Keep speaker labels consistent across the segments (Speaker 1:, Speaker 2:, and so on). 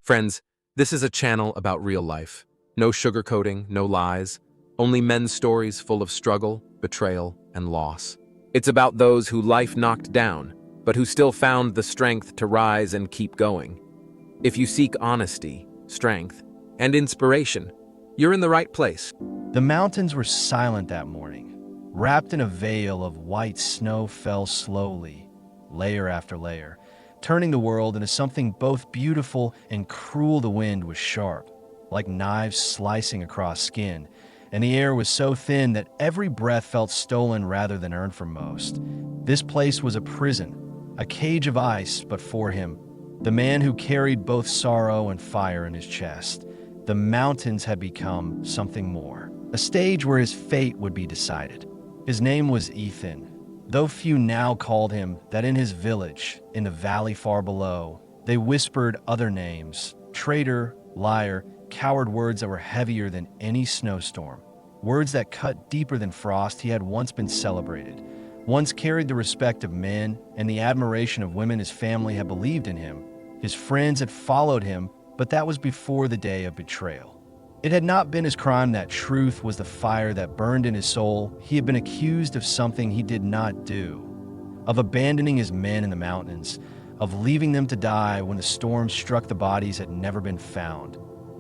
Speaker 1: Friends, this is a channel about real life. No sugarcoating, no lies, only men's stories full of struggle, betrayal, and loss. It's about those who life knocked down, but who still found the strength to rise and keep going. If you seek honesty, strength, and inspiration, you're in the right place.
Speaker 2: The mountains were silent that morning. Wrapped in a veil of white snow fell slowly, layer after layer, turning the world into something both beautiful and cruel. The wind was sharp, like knives slicing across skin, and the air was so thin that every breath felt stolen rather than earned for most. This place was a prison, a cage of ice, but for him, the man who carried both sorrow and fire in his chest, the mountains had become something more, a stage where his fate would be decided. His name was Ethan, though few now called him that. In his village, in the valley far below, they whispered other names: traitor, liar, coward, words that were heavier than any snowstorm, words that cut deeper than frost. He had once been celebrated, once carried the respect of men and the admiration of women. His family had believed in him, his friends had followed him, but that was before the day of betrayal. It had not been his crime. That truth was the fire that burned in his soul. He had been accused of something he did not do, of abandoning his men in the mountains, of leaving them to die when the storm struck. The bodies had never been found.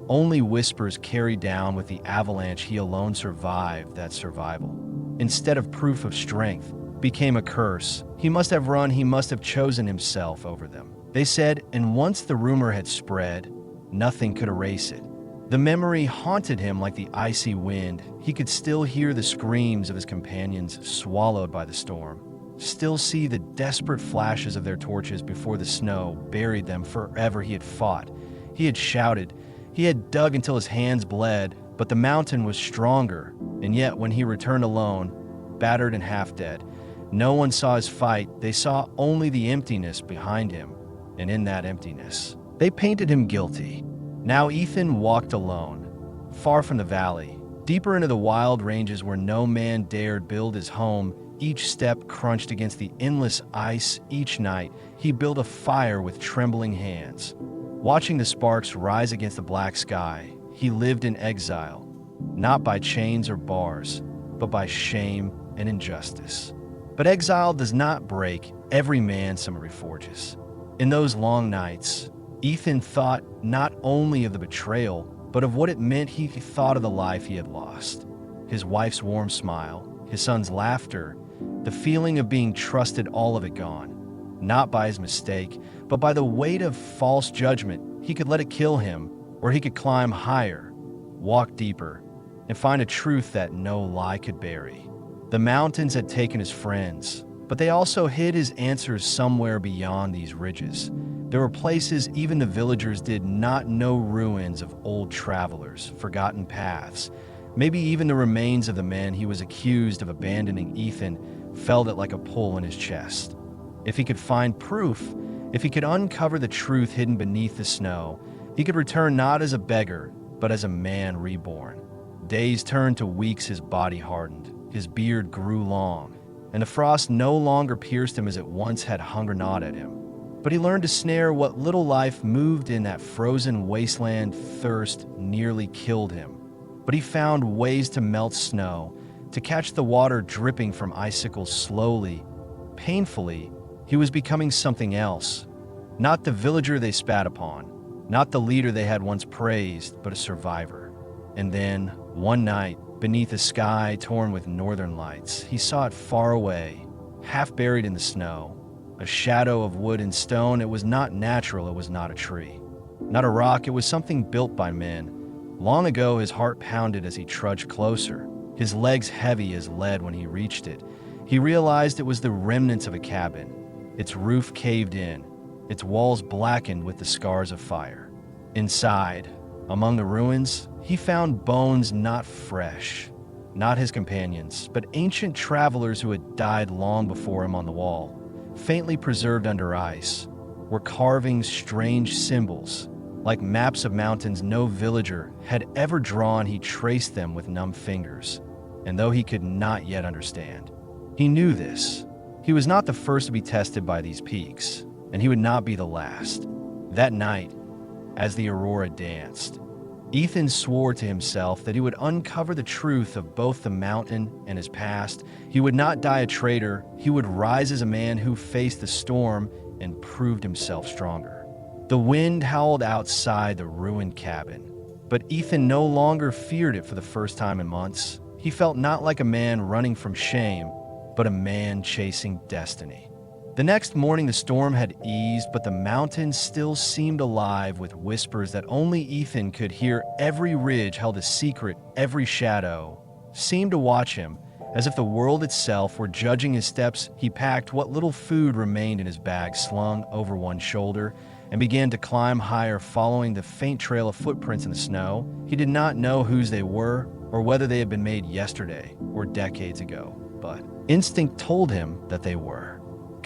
Speaker 2: Only whispers carried down with the avalanche. He alone survived that survival. Instead of proof of strength, became a curse. He must have run, he must have chosen himself over them, they said, and once the rumor had spread, nothing could erase it. The memory haunted him like the icy wind. He could still hear the screams of his companions swallowed by the storm, still see the desperate flashes of their torches before the snow buried them forever. He had fought, he had shouted, he had dug until his hands bled, but the mountain was stronger. And yet when he returned alone, battered and half dead, no one saw his fight. They saw only the emptiness behind him, and in that emptiness, they painted him guilty. Now Ethan walked alone, far from the valley, deeper into the wild ranges where no man dared build his home. Each step crunched against the endless ice. Each night, he built a fire with trembling hands. Watching the sparks rise against the black sky, he lived in exile, not by chains or bars, but by shame and injustice. But exile does not break every man some reforges. In those long nights, Ethan thought not only of the betrayal, but of what it meant. He thought of the life he had lost, his wife's warm smile, his son's laughter, the feeling of being trusted, all of it gone, not by his mistake, but by the weight of false judgment. He could let it kill him, or he could climb higher, walk deeper, and find a truth that no lie could bury. The mountains had taken his friends, but they also hid his answers somewhere beyond these ridges. There were places even the villagers did not know, ruins of old travelers, forgotten paths, maybe even the remains of the men he was accused of abandoning. Ethan felt it like a pull in his chest. If he could find proof, if he could uncover the truth hidden beneath the snow, he could return not as a beggar, but as a man reborn. Days turned to weeks, his body hardened, his beard grew long, and the frost no longer pierced him as it once had hunger gnawed at him. But he learned to snare what little life moved in that frozen wasteland. Thirst nearly killed him, but he found ways to melt snow, to catch the water dripping from icicles. Slowly, painfully, he was becoming something else. Not the villager they spat upon, not the leader they had once praised, but a survivor. And then, one night, beneath a sky torn with northern lights, he saw it far away, half buried in the snow. A shadow of wood and stone. It was not natural, it was not a tree, not a rock, it was something built by men. Long ago, his heart pounded as he trudged closer, his legs heavy as lead. When he reached it, he realized it was the remnants of a cabin, its roof caved in, its walls blackened with the scars of fire. Inside, among the ruins, he found bones, not fresh, not his companions, but ancient travelers who had died long before him. On the wall, faintly preserved under ice, were carvings, strange symbols, like maps of mountains no villager had ever drawn. He traced them with numb fingers, and though he could not yet understand, he knew this. He was not the first to be tested by these peaks, and he would not be the last. That night, as the aurora danced. Ethan swore to himself that he would uncover the truth of both the mountain and his past. He would not die a traitor. He would rise as a man who faced the storm and proved himself stronger. The wind howled outside the ruined cabin, but Ethan no longer feared it for the first time in months. He felt not like a man running from shame, but a man chasing destiny. The next morning, the storm had eased, but the mountains still seemed alive with whispers that only Ethan could hear. Every ridge held a secret, every shadow seemed to watch him, as if the world itself were judging his steps. He packed what little food remained in his bag, slung over one shoulder, and began to climb higher, following the faint trail of footprints in the snow. He did not know whose they were, or whether they had been made yesterday or decades ago, but instinct told him that they were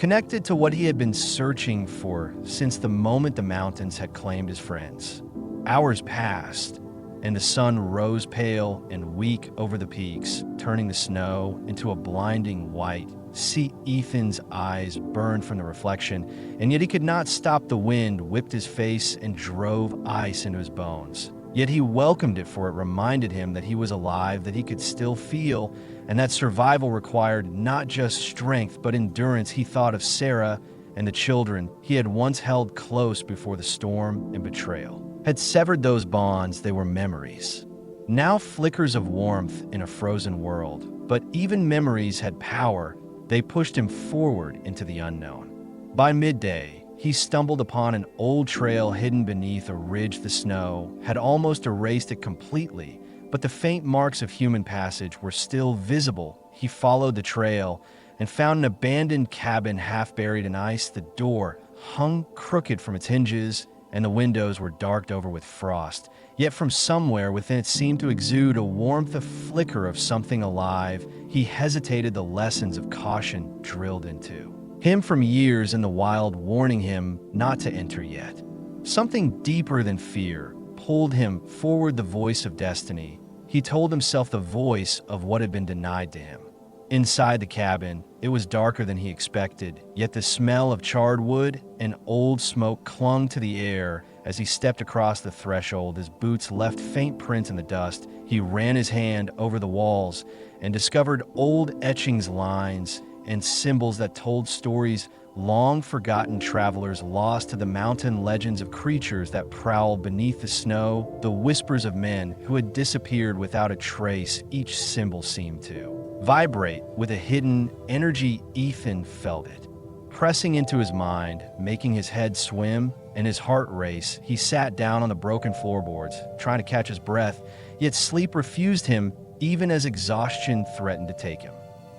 Speaker 2: connected to what he had been searching for since the moment the mountains had claimed his friends. Hours passed, and the sun rose pale and weak over the peaks, turning the snow into a blinding white. See, Ethan's eyes burned from the reflection, and yet he could not stop. The wind whipped his face and drove ice into his bones. Yet he welcomed it, for it reminded him that he was alive, that he could still feel, and that survival required not just strength but endurance. He thought of Sarah and the children he had once held close before the storm and betrayal had severed those bonds. They were memories, now flickers of warmth in a frozen world. But even memories had power. They pushed him forward into the unknown. By midday, he stumbled upon an old trail hidden beneath a ridge. The snow had almost erased it completely, but the faint marks of human passage were still visible. He followed the trail and found an abandoned cabin half buried in ice. The door hung crooked from its hinges, and the windows were darked over with frost. Yet from somewhere within it seemed to exude a warmth, a flicker of something alive. He hesitated, the lessons of caution drilled into him from years in the wild, warning him not to enter yet. Something deeper than fear pulled him forward, the voice of destiny. He told himself, the voice of what had been denied to him. Inside the cabin, it was darker than he expected, yet the smell of charred wood and old smoke clung to the air. As he stepped across the threshold, his boots left faint prints in the dust. He ran his hand over the walls and discovered old etchings, lines, and symbols that told stories, long forgotten travelers lost to the mountain, legends of creatures that prowled beneath the snow, the whispers of men who had disappeared without a trace. Each symbol seemed to vibrate with a hidden energy. Ethan felt it pressing into his mind, making his head swim and his heart race. He sat down on the broken floorboards, trying to catch his breath, yet sleep refused him, even as exhaustion threatened to take him.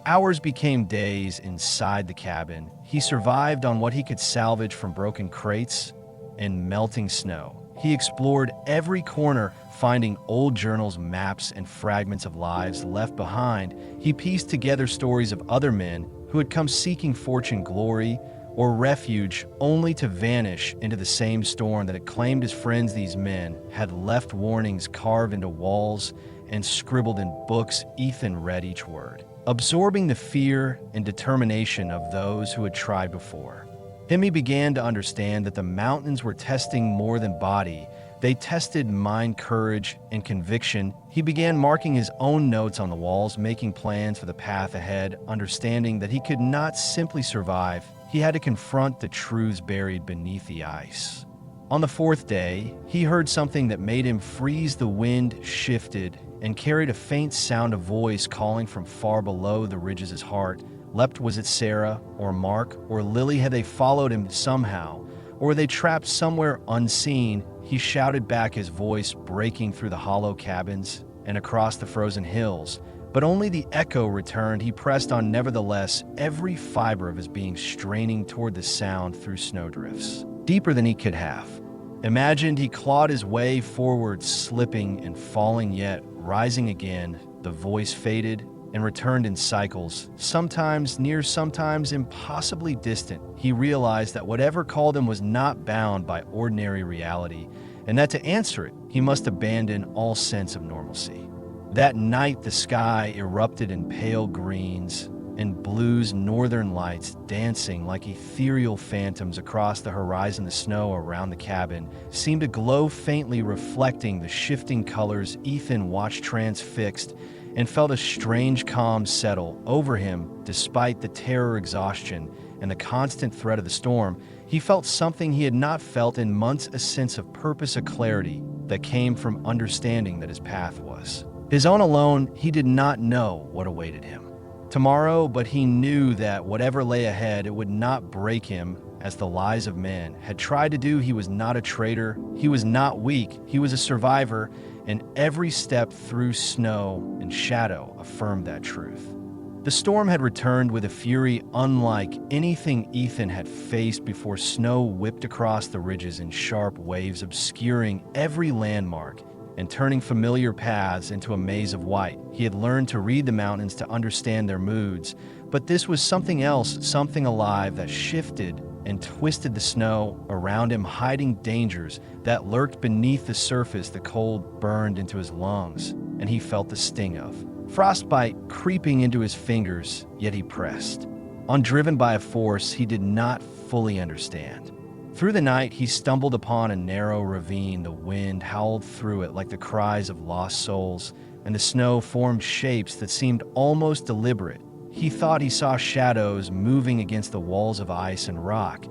Speaker 2: Hours became days inside the cabin. He survived on what he could salvage from broken crates and melting snow. He explored every corner, finding old journals, maps, and fragments of lives left behind. He pieced together stories of other men who had come seeking fortune, glory, or refuge, only to vanish into the same storm that had claimed his friends. These men had left warnings carved into walls and scribbled in books. Ethan read each word, absorbing the fear and determination of those who had tried before him. He began to understand that the mountains were testing more than body. They tested mind, courage, and conviction. He began marking his own notes on the walls, making plans for the path ahead, understanding that he could not simply survive. He had to confront the truths buried beneath the ice. On the fourth day, he heard something that made him freeze. The wind shifted and carried a faint sound, of voice calling from far below the ridges. His heart leapt. Was it Sarah or Mark or Lily? Had they followed him somehow, or were they trapped somewhere unseen? He shouted back, his voice breaking through the hollow cabins and across the frozen hills, but only the echo returned. He pressed on nevertheless, every fiber of his being straining toward the sound through snowdrifts deeper than he could have imagined. He clawed his way forward, slipping and falling, yet rising again. The voice faded and returned in cycles, sometimes near, sometimes impossibly distant. He realized that whatever called him was not bound by ordinary reality, and that to answer it, he must abandon all sense of normalcy. That night, the sky erupted in pale greens, and blue's northern lights dancing like ethereal phantoms across the horizon. The snow around the cabin seemed to glow faintly, reflecting the shifting colors. Ethan watched transfixed and felt a strange calm settle over him. Despite the terror, exhaustion, and the constant threat of the storm, he felt something he had not felt in months, a sense of purpose, a clarity that came from understanding that his path was his own alone. He did not know what awaited him tomorrow, but he knew that whatever lay ahead, it would not break him as the lies of men had tried to do. He was not a traitor. He was not weak. He was a survivor, and every step through snow and shadow affirmed that truth. The storm had returned with a fury unlike anything Ethan had faced before. Snow whipped across the ridges in sharp waves, obscuring every landmark and turning familiar paths into a maze of white. He had learned to read the mountains, to understand their moods, but this was something else, something alive that shifted and twisted the snow around him, hiding dangers that lurked beneath the surface. The cold burned into his lungs, and he felt the sting of frostbite creeping into his fingers, yet he pressed on, driven by a force he did not fully understand. Through the night, he stumbled upon a narrow ravine. The wind howled through it like the cries of lost souls, and the snow formed shapes that seemed almost deliberate. He thought he saw shadows moving against the walls of ice and rock,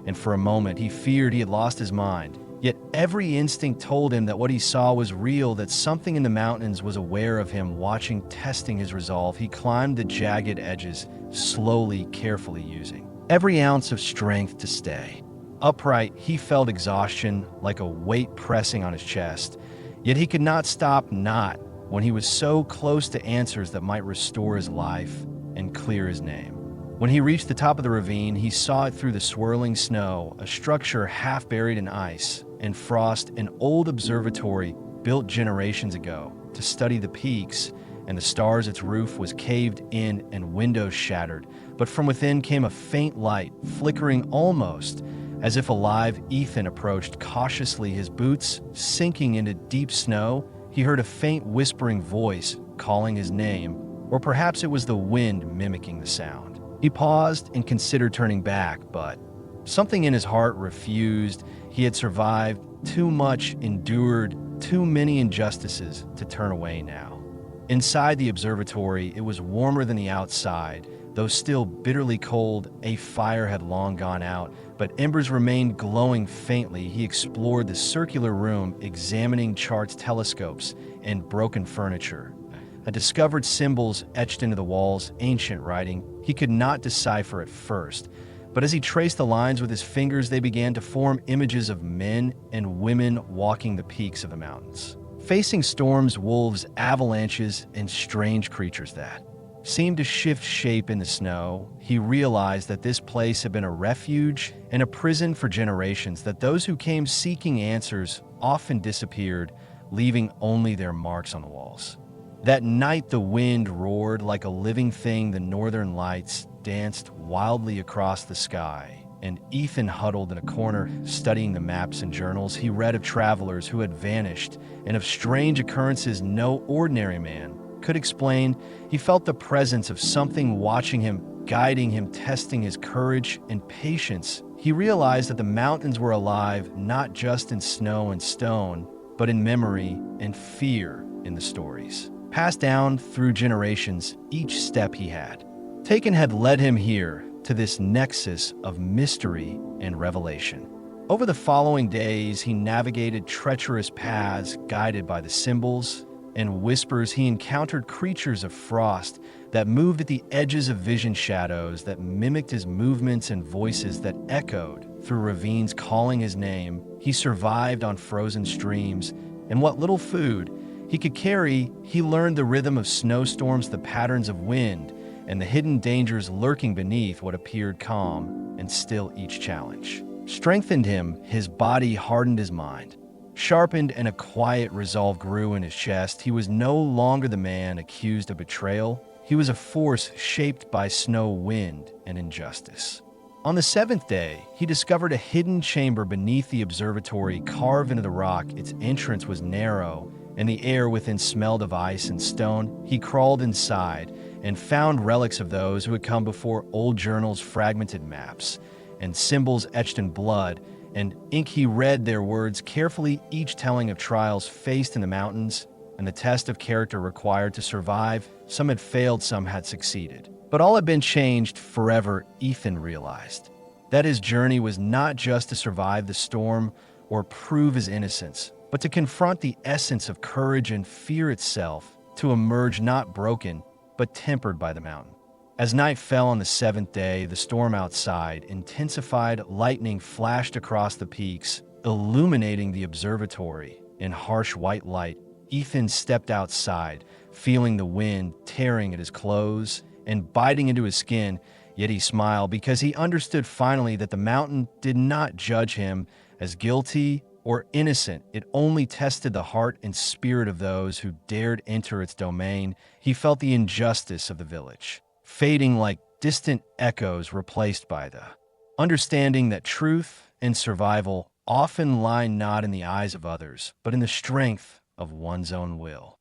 Speaker 2: and for a moment he feared he had lost his mind. Yet every instinct told him that what he saw was real, that something in the mountains was aware of him, watching, testing his resolve. He climbed the jagged edges, slowly, carefully, using every ounce of strength to stay upright. He felt exhaustion like a weight pressing on his chest, yet he could not stop, not when he was so close to answers that might restore his life and clear his name. When he reached the top of the ravine, he saw it through the swirling snow, a structure half buried in ice and frost, an old observatory built generations ago to study the peaks and the stars. Its roof was caved in and windows shattered, but from within came a faint light, flickering almost as if alive. Ethan approached cautiously, his boots sinking into deep snow. He heard a faint whispering voice calling his name, or perhaps it was the wind mimicking the sound. He paused and considered turning back, but something in his heart refused. He had survived too much, endured too many injustices to turn away now. Inside the observatory, it was warmer than the outside. Though still bitterly cold, a fire had long gone out, but embers remained glowing faintly. He explored the circular room, examining charts, telescopes, and broken furniture. Discovered symbols etched into the walls, ancient writing. He could not decipher at first, but as he traced the lines with his fingers, they began to form images of men and women walking the peaks of the mountains, facing storms, wolves, avalanches, and strange creatures that seemed to shift shape in the snow. He realized that this place had been a refuge and a prison for generations, that those who came seeking answers often disappeared, leaving only their marks on the walls. That night, the wind roared like a living thing. The northern lights danced wildly across the sky, and Ethan huddled in a corner, studying the maps and journals. He read of travelers who had vanished and of strange occurrences no ordinary man could explain. He felt the presence of something watching him, guiding him, testing his courage and patience. He realized that the mountains were alive, not just in snow and stone, but in memory and fear in the stories passed down through generations. Each step he had taken had led him here, to this nexus of mystery and revelation. Over the following days, he navigated treacherous paths guided by the symbols and whispers. He encountered creatures of frost that moved at the edges of vision, shadows that mimicked his movements, and voices that echoed through ravines calling his name. He survived on frozen streams, and what little food he could carry. He learned the rhythm of snowstorms, the patterns of wind, and the hidden dangers lurking beneath what appeared calm and still. Each challenge strengthened him, his body hardened, his mind sharpened, and a quiet resolve grew in his chest. He was no longer the man accused of betrayal. He was a force shaped by snow, wind, and injustice. On the seventh day, he discovered a hidden chamber beneath the observatory, carved into the rock. Its entrance was narrow, and the air within smelled of ice and stone. He crawled inside, and found relics of those who had come before, old journals, fragmented maps, and symbols etched in blood and ink. He read their words carefully, each telling of trials faced in the mountains and the test of character required to survive. Some had failed, some had succeeded. But all had been changed forever. Ethan realized that his journey was not just to survive the storm or prove his innocence, but to confront the essence of courage and fear itself, to emerge not broken, but tempered by the mountain. As night fell on the seventh day, the storm outside intensified. Lightning flashed across the peaks, illuminating the observatory in harsh white light. Ethan stepped outside, feeling the wind tearing at his clothes and biting into his skin, yet he smiled because he understood finally that the mountain did not judge him as guilty or innocent. It only tested the heart and spirit of those who dared enter its domain. He felt the injustice of the village, fading like distant echoes replaced by the understanding that truth and survival often lie not in the eyes of others, but in the strength of one's own will.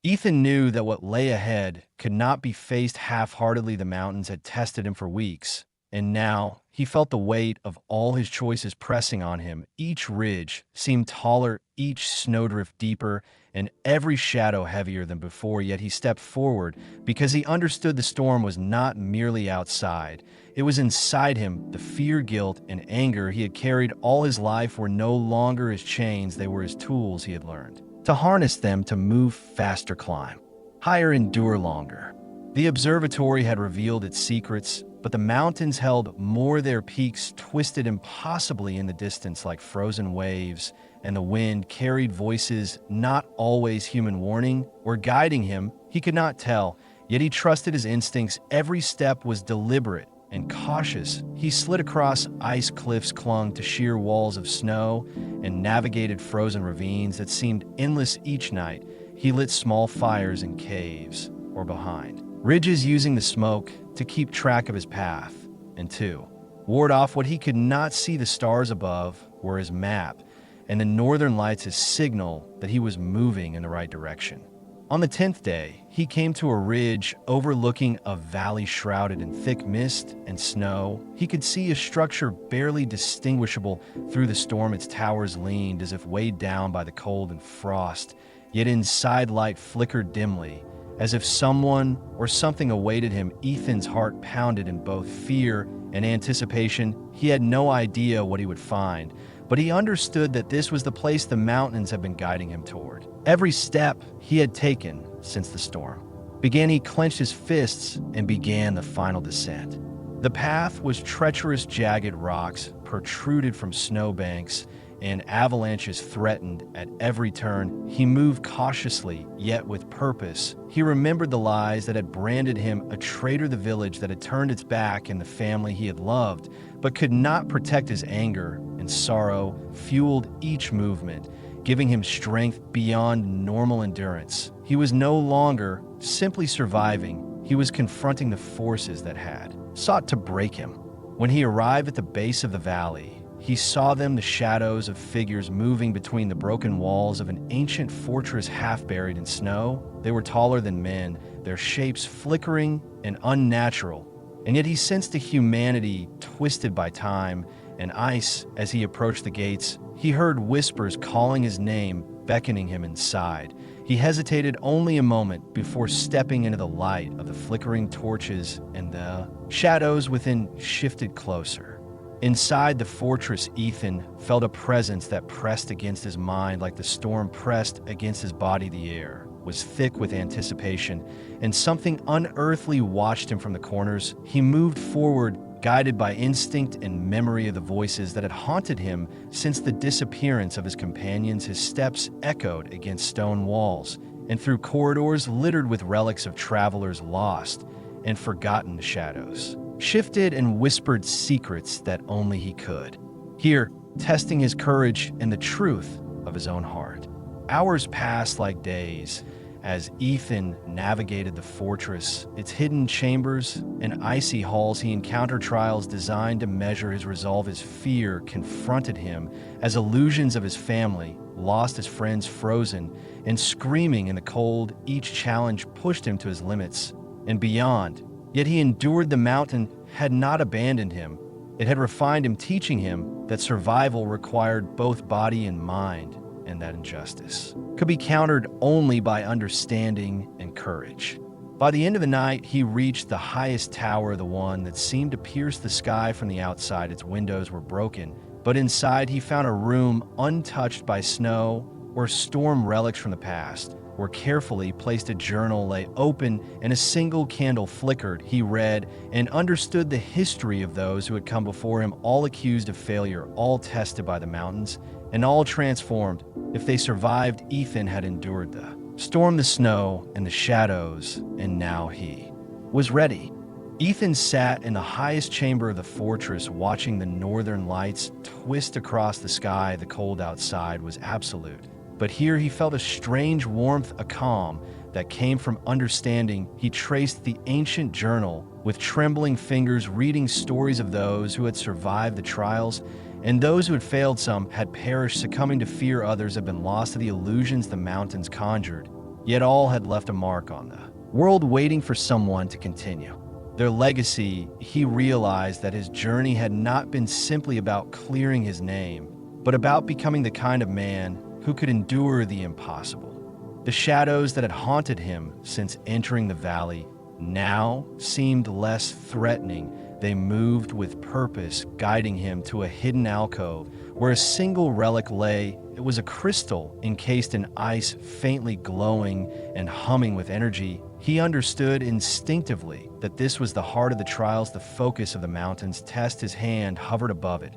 Speaker 2: Ethan knew that what lay ahead could not be faced half-heartedly. The mountains had tested him for weeks, and now he felt the weight of all his choices pressing on him. Each ridge seemed taller, each snowdrift deeper, and every shadow heavier than before. Yet he stepped forward because he understood the storm was not merely outside. It was inside him. The fear, guilt, and anger he had carried all his life were no longer his chains. They were his tools. He had learned to harness them to move faster, climb higher, endure longer. The observatory had revealed its secrets, but the mountains held more. Their peaks twisted impossibly in the distance like frozen waves, and the wind carried voices not always human, warning or guiding him. He could not tell, yet he trusted his instincts. Every step was deliberate and cautious. He slid across ice cliffs, clung to sheer walls of snow, and navigated frozen ravines that seemed endless. Each night, he lit small fires in caves or behind ridges, using the smoke to keep track of his path and to ward off what he could not see. The stars above were his map, and the northern lights his signal that he was moving in the right direction. On the 10th day, he came to a ridge overlooking a valley shrouded in thick mist and snow. He could see a structure barely distinguishable through the storm. Its towers leaned as if weighed down by the cold and frost, yet inside light flickered dimly, as if someone or something awaited him. Ethan's heart pounded in both fear and anticipation. He had no idea what he would find, but he understood that this was the place the mountains had been guiding him toward. Every step he had taken since the storm began, he clenched his fists and began the final descent. The path was treacherous. Jagged rocks protruded from snowbanks, and avalanches threatened at every turn. He moved cautiously, yet with purpose. He remembered the lies that had branded him a traitor, the village that had turned its back, and the family he had loved, but could not protect. His anger and sorrow fueled each movement, giving him strength beyond normal endurance. He was no longer simply surviving. He was confronting the forces that had sought to break him. When he arrived at the base of the valley, he saw them, the shadows of figures moving between the broken walls of an ancient fortress half buried in snow. They were taller than men, their shapes flickering and unnatural, and yet he sensed a humanity twisted by time and ice. As he approached the gates, he heard whispers calling his name, beckoning him inside. He hesitated only a moment before stepping into the light of the flickering torches, and the shadows within shifted closer. Inside the fortress, Ethan felt a presence that pressed against his mind like the storm pressed against his body. The air was thick with anticipation, and something unearthly watched him from the corners. He moved forward, guided by instinct and memory of the voices that had haunted him since the disappearance of his companions. His steps echoed against stone walls and through corridors littered with relics of travelers lost and forgotten. The shadows shifted and whispered secrets that only he could hear, testing his courage and the truth of his own heart. Hours passed like days as Ethan navigated the fortress, its hidden chambers and icy halls. He encountered trials designed to measure his resolve. His fear confronted him as illusions of his family lost, his friends frozen and screaming in the cold. Each challenge pushed him to his limits, and beyond. Yet he endured. The mountain had not abandoned him. It had refined him, teaching him that survival required both body and mind, and that injustice could be countered only by understanding and courage. By the end of the night, he reached the highest tower, the one that seemed to pierce the sky from the outside. Its windows were broken, but inside he found a room untouched by snow or storm relics from the past, where carefully placed a journal lay open and a single candle flickered. He read and understood the history of those who had come before him, all accused of failure, all tested by the mountains, and all transformed. If they survived, Ethan had endured the storm, the snow, and the shadows, and now he was ready. Ethan sat in the highest chamber of the fortress, watching the northern lights twist across the sky. The cold outside was absolute, but here he felt a strange warmth, a calm that came from understanding. He traced the ancient journal with trembling fingers, reading stories of those who had survived the trials and those who had failed. Some had perished, succumbing to fear. Others had been lost to the illusions the mountains conjured. Yet all had left a mark on the world, waiting for someone to continue their legacy. He realized that his journey had not been simply about clearing his name, but about becoming the kind of man who could endure the impossible. The shadows that had haunted him since entering the valley now seemed less threatening. They moved with purpose, guiding him to a hidden alcove where a single relic lay. It was a crystal encased in ice, faintly glowing and humming with energy. He understood instinctively that this was the heart of the trials, the focus of the mountain's test. His hand hovered above it,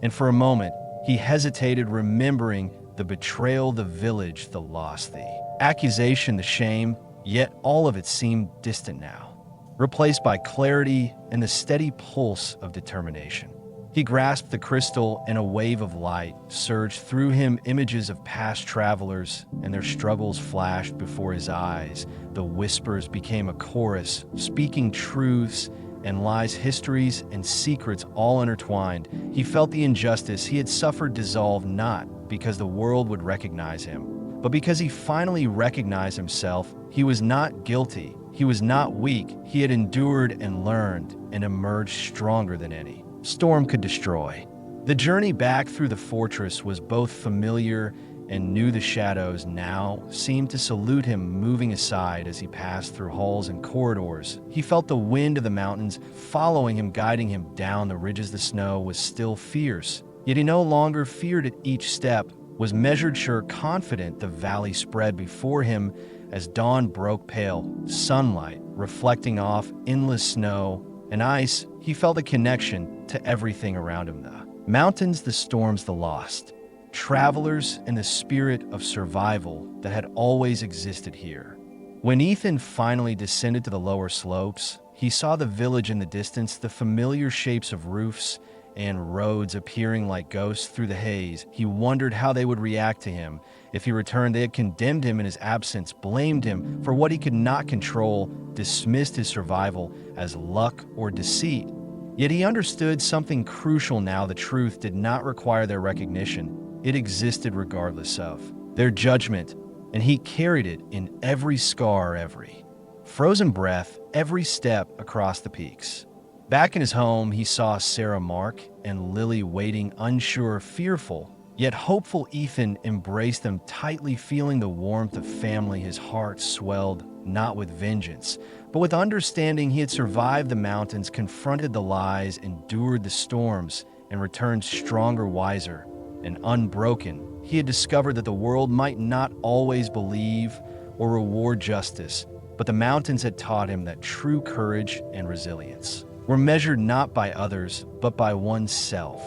Speaker 2: and for a moment he hesitated, remembering the betrayal, the village, the loss, the accusation, the shame. Yet all of it seemed distant now, replaced by clarity and the steady pulse of determination. He grasped the crystal, and a wave of light surged through him. Images of past travelers and their struggles flashed before his eyes. The whispers became a chorus, speaking truths and lies, histories and secrets all intertwined. He felt the injustice he had suffered dissolve, not because the world would recognize him, but because he finally recognized himself. He was not guilty. He was not weak. He had endured and learned and emerged stronger than any storm could destroy. The journey back through the fortress was both familiar and new. The shadows now seemed to salute him, moving aside as he passed through halls and corridors. He felt the wind of the mountains following him, guiding him down the ridges. The snow was still fierce, yet he no longer feared it. Each step was measured, sure, confident. The valley spread before him as dawn broke, pale sunlight reflecting off endless snow and ice. He felt a connection to everything around him: the mountains, the storms, the lost travelers, and the spirit of survival that had always existed here. When Ethan finally descended to the lower slopes, he saw the village in the distance, the familiar shapes of roofs and roads appearing like ghosts through the haze. He wondered how they would react to him if he returned. They had condemned him in his absence, blamed him for what he could not control, dismissed his survival as luck or deceit. Yet he understood something crucial now: the truth did not require their recognition. It existed regardless of their judgment, and he carried it in every scar, every frozen breath, every step across the peaks. Back in his home, he saw Sarah, Mark, and Lily waiting, unsure, fearful, yet hopeful. Ethan embraced them tightly, feeling the warmth of family. His heart swelled, not with vengeance, but with understanding. He had survived the mountains, confronted the lies, endured the storms, and returned stronger, wiser, and unbroken. He had discovered that the world might not always believe or reward justice, but the mountains had taught him that true courage and resilience were measured not by others, but by oneself.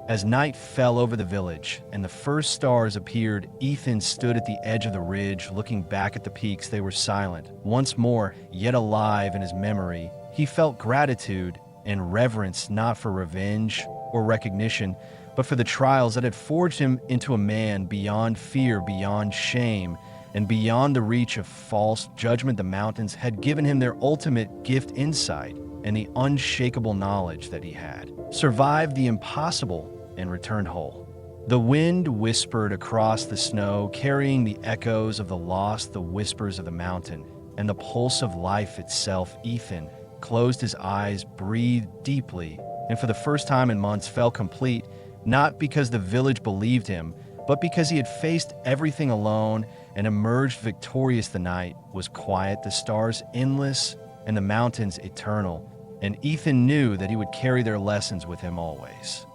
Speaker 2: As night fell over the village and the first stars appeared, Ethan stood at the edge of the ridge, looking back at the peaks. They were silent, once more, yet alive in his memory. He felt gratitude and reverence, not for revenge or recognition, but for the trials that had forged him into a man beyond fear, beyond shame, and beyond the reach of false judgment. The mountains had given him their ultimate gift: insight and the unshakable knowledge that he had survived the impossible and returned whole. The wind whispered across the snow, carrying the echoes of the lost, the whispers of the mountain. and the pulse of life itself, Ethan closed his eyes, breathed deeply, and for the first time in months felt complete, not because the village believed him, but because he had faced everything alone and emerged victorious. The night was quiet, the stars endless, and the mountains eternal, and Ethan knew that he would carry their lessons with him always.